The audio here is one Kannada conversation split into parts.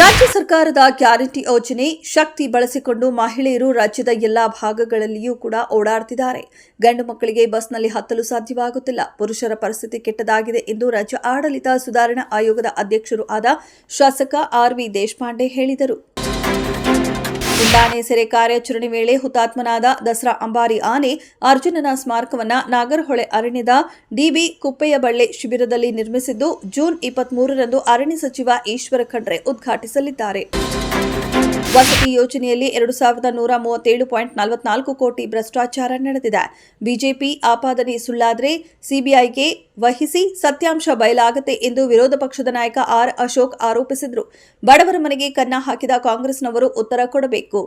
ರಾಜ್ಯ ಸರ್ಕಾರದ ಗ್ಯಾರಂಟಿ ಯೋಜನೆ ಶಕ್ತಿ ಬಳಸಿಕೊಂಡು ಮಹಿಳೆಯರು ರಾಜ್ಯದ ಎಲ್ಲಾ ಭಾಗಗಳಲ್ಲಿಯೂ ಕೂಡ ಓಡಾಡುತ್ತಿದ್ದಾರೆ. ಗಂಡು ಮಕ್ಕಳಿಗೆ ಬಸ್ನಲ್ಲಿ ಹತ್ತಲು ಸಾಧ್ಯವಾಗುತ್ತಿಲ್ಲ. ಪುರುಷರ ಪರಿಸ್ಥಿತಿ ಕೆಟ್ಟದಾಗಿದೆ ಎಂದು ರಾಜ್ಯ ಆಡಳಿತ ಸುಧಾರಣಾ ಆಯೋಗದ ಅಧ್ಯಕ್ಷರೂ ಆದ ಶಾಸಕ ಆರ್.ವಿ. ದೇಶಪಾಂಡೆ ಹೇಳಿದರು. ಉಂಡಾನೆ ಸೆರೆ ಕಾರ್ಯಾಚರಣೆ ವೇಳೆ ಹುತಾತ್ಮನಾದ ದಸರಾ ಅಂಬಾರಿ ಆನೆ ಅರ್ಜುನನ ಸ್ಮಾರಕವನ್ನು ನಾಗರಹೊಳೆ ಅರಣ್ಯದ ಡಿಬಿ ಕುಪ್ಪಯ್ಯಬಳ್ಳಿ ಶಿಬಿರದಲ್ಲಿ ನಿರ್ಮಿಸಿದ್ದು, ಜೂನ್ 23ರಂದು ಅರಣ್ಯ ಸಚಿವ ಈಶ್ವರ ಖಂಡ್ರೆ ಉದ್ಘಾಟಿಸಲಿದ್ದಾರೆ. ವಸತಿ ಯೋಜನೆಯಲ್ಲಿ 2137.44 ಕೋಟಿ ಭ್ರಷ್ಟಾಚಾರ ನಡೆದಿದೆ. ಬಿಜೆಪಿ ಆಪಾದನೆ ಸುಳ್ಳಾದರೆ ಸಿಬಿಐಗೆ ವಹಿಸಿ ಸತ್ಯಾಂಶ ಬಯಲಾಗುತ್ತೆ ಎಂದು ವಿರೋಧ ಪಕ್ಷದ ನಾಯಕ ಆರ್. ಅಶೋಕ್ ಆರೋಪಿಸಿದರು. ಬಡವರ ಮನೆಗೆ ಕನ್ನ ಹಾಕಿದ ಕಾಂಗ್ರೆಸ್ನವರು ಉತ್ತರ ಕೊಡಬೇಕು.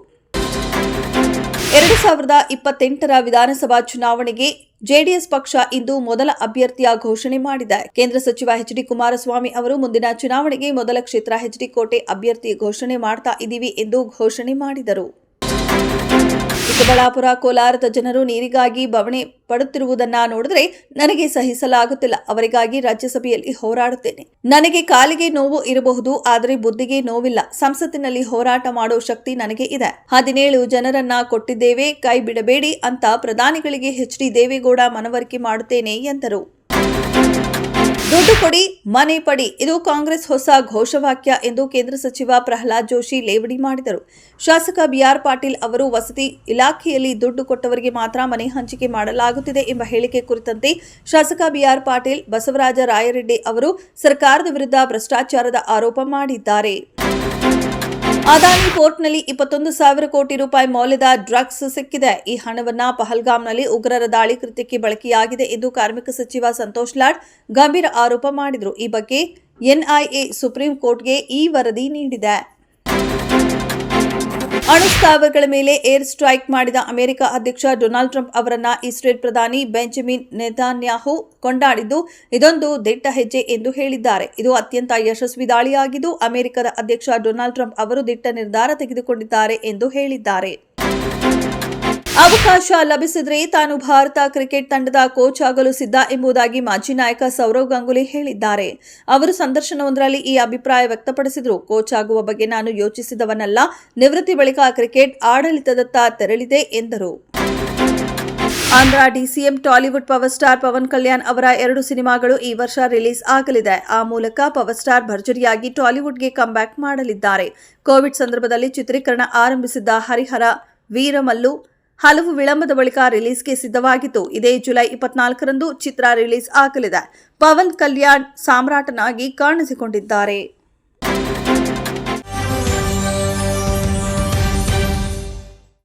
2028ರ ವಿಧಾನಸಭಾ ಚುನಾವಣೆಗೆ ಜೆಡಿಎಸ್ ಪಕ್ಷ ಇಂದು ಮೊದಲ ಅಭ್ಯರ್ಥಿಯ ಘೋಷಣೆ ಮಾಡಿದೆ. ಕೇಂದ್ರ ಸಚಿವ ಎಚ್.ಡಿ. ಕುಮಾರಸ್ವಾಮಿ ಅವರು ಮುಂದಿನ ಚುನಾವಣೆಗೆ ಮೊದಲ ಕ್ಷೇತ್ರ ಎಚ್.ಡಿ. ಕೋಟೆ ಅಭ್ಯರ್ಥಿ ಘೋಷಣೆ ಮಾಡ್ತಾ ಇದ್ದೀವಿ ಎಂದು ಘೋಷಣೆ ಮಾಡಿದರು. ಚಿಕ್ಕಬಳ್ಳಾಪುರ, ಕೋಲಾರದ ಜನರು ನೀರಿಗಾಗಿ ಬವಣೆ ಪಡುತ್ತಿರುವುದನ್ನ ನೋಡಿದ್ರೆ ನನಗೆ ಸಹಿಸಲಾಗುತ್ತಿಲ್ಲ. ಅವರಿಗಾಗಿ ರಾಜ್ಯಸಭೆಯಲ್ಲಿ ಹೋರಾಡುತ್ತೇನೆ. ನನಗೆ ಕಾಲಿಗೆ ನೋವು ಇರಬಹುದು, ಆದರೆ ಬುದ್ಧಿಗೆ ನೋವಿಲ್ಲ. ಸಂಸತ್ತಿನಲ್ಲಿ ಹೋರಾಟ ಮಾಡೋ ಶಕ್ತಿ ನನಗೆ ಇದೆ. 17 ಜನರನ್ನ ಕೊಟ್ಟಿದ್ದೇವೆ, ಕೈ ಬಿಡಬೇಡಿ ಅಂತ ಪ್ರಧಾನಿಗಳಿಗೆ ಎಚ್.ಡಿ. ದೇವೇಗೌಡ ಮನವರಿಕೆ ಮಾಡುತ್ತೇನೆ ಎಂದರು. ದುಡ್ಡು ಕೊಡಿ, ಮನೆ ಪಡಿ, ಇದು ಕಾಂಗ್ರೆಸ್ ಹೊಸ ಘೋಷವಾಕ್ಯ ಎಂದು ಕೇಂದ್ರ ಸಚಿವ ಪ್ರಹ್ಲಾದ್ ಜೋಶಿ ಲೇವಡಿ ಮಾಡಿದರು. ಶಾಸಕ ಬಿಆರ್ ಪಾಟೀಲ್ ಅವರು ವಸತಿ ಇಲಾಖೆಯಲ್ಲಿ ದುಡ್ಡು ಕೊಟ್ಟವರಿಗೆ ಮಾತ್ರ ಮನೆ ಹಂಚಿಕೆ ಮಾಡಲಾಗುತ್ತಿದೆ ಎಂಬ ಹೇಳಿಕೆ ಕುರಿತಂತೆ ಶಾಸಕ ಬಿಆರ್ ಪಾಟೀಲ್, ಬಸವರಾಜ ರಾಯರೆಡ್ಡಿ ಅವರು ಸರ್ಕಾರದ ವಿರುದ್ಧ ಭ್ರಷ್ಟಾಚಾರದ ಆರೋಪ ಮಾಡಿದ್ದಾರೆ. ಅದಾನಿ ಪೋರ್ಟ್ನಲ್ಲಿ 21,000 ಕೋಟಿ ರೂಪಾಯಿ ಮೌಲ್ಯದ ಡ್ರಗ್ಸ್ ಸಿಕ್ಕಿದೆ. ಈ ಹಣವನ್ನ ಪಹಲ್ಗಾಮ್ನಲ್ಲಿ ಉಗ್ರರ ದಾಳಿ ಕೃತ್ಯಕ್ಕೆ ಬಳಕೆಯಾಗಿದೆ ಎಂದು ಕಾರ್ಮಿಕ ಸಚಿವ ಸಂತೋಷ್ ಲಾಡ್ ಗಂಭೀರ ಆರೋಪ ಮಾಡಿದರು. ಈ ಬಗ್ಗೆ ಎನ್ಐಎ ಸುಪ್ರೀಂ ಕೋರ್ಟ್ಗೆ ಈ ವರದಿ ನೀಡಿದೆ. ಅಣುಸ್ಥಾವರಗಳ ಮೇಲೆ ಏರ್ ಸ್ಟ್ರೈಕ್ ಮಾಡಿದ ಅಮೆರಿಕ ಅಧ್ಯಕ್ಷ ಡೊನಾಲ್ಡ್ ಟ್ರಂಪ್ ಅವರನ್ನ ಇಸ್ರೇಲ್ ಪ್ರಧಾನಿ ಬೆಂಜಮಿನ್ ನೆತಾನ್ಯಾಹು ಕೊಂಡಾಡಿದ್ದು ಇದೊಂದು ದಿಟ್ಟ ಹೆಜ್ಜೆ ಎಂದು ಹೇಳಿದ್ದಾರೆ. ಇದು ಅತ್ಯಂತ ಯಶಸ್ವಿ ದಾಳಿಯಾಗಿದ್ದು ಅಮೆರಿಕದ ಅಧ್ಯಕ್ಷ ಡೊನಾಲ್ಡ್ ಟ್ರಂಪ್ ಅವರು ದಿಟ್ಟ ನಿರ್ಧಾರ ತೆಗೆದುಕೊಂಡಿದ್ದಾರೆ ಎಂದು ಹೇಳಿದ್ದಾರೆ. ಅವಕಾಶ ಲಭಿಸಿದರೆ ತಾನು ಭಾರತ ಕ್ರಿಕೆಟ್ ತಂಡದ ಕೋಚ್ ಆಗಲು ಸಿದ್ಧ ಎಂಬುದಾಗಿ ಮಾಜಿ ನಾಯಕ ಸೌರವ್ ಗಂಗೂಲಿ ಹೇಳಿದ್ದಾರೆ. ಅವರು ಸಂದರ್ಶನವೊಂದರಲ್ಲಿ ಈ ಅಭಿಪ್ರಾಯ ವ್ಯಕ್ತಪಡಿಸಿದರು. ಕೋಚ್ ಆಗುವ ಬಗ್ಗೆ ನಾನು ಯೋಚಿಸಿದವನಲ್ಲ. ನಿವೃತ್ತಿ ಬಳಿಕ ಕ್ರಿಕೆಟ್ ಆಡಳಿತದತ್ತ ತೆರಳಿದೆ ಎಂದರು. Andhra DCM Tollywood power star Pawan Kalyan ಅವರ 2 ಸಿನಿಮಾಗಳು ಈ ವರ್ಷ ರಿಲೀಸ್ ಆಗಲಿದೆ. ಆ ಮೂಲಕ ಪವರ್ ಸ್ಟಾರ್ ಭರ್ಜರಿಯಾಗಿ ಟಾಲಿವುಡ್ಗೆ ಕಮ್ಬ್ಯಾಕ್ ಮಾಡಲಿದ್ದಾರೆ. ಕೋವಿಡ್ ಸಂದರ್ಭದಲ್ಲಿ ಚಿತ್ರೀಕರಣ ಆರಂಭಿಸಿದ್ದ ಹರಿಹರ ವೀರಮಲ್ಲು ಹಲವು ವಿಳಂಬದ ಬಳಿಕ ರಿಲೀಸ್ಗೆ ಸಿದ್ಧವಾಗಿತ್ತು. ಇದೇ ಜುಲೈ 24ರಂದು ಚಿತ್ರ ರಿಲೀಸ್ ಆಗಲಿದೆ. ಪವನ್ ಕಲ್ಯಾಣ್ ಸಾಮ್ರಾಟನಾಗಿ ಕಾಣಿಸಿಕೊಂಡಿದ್ದಾರೆ.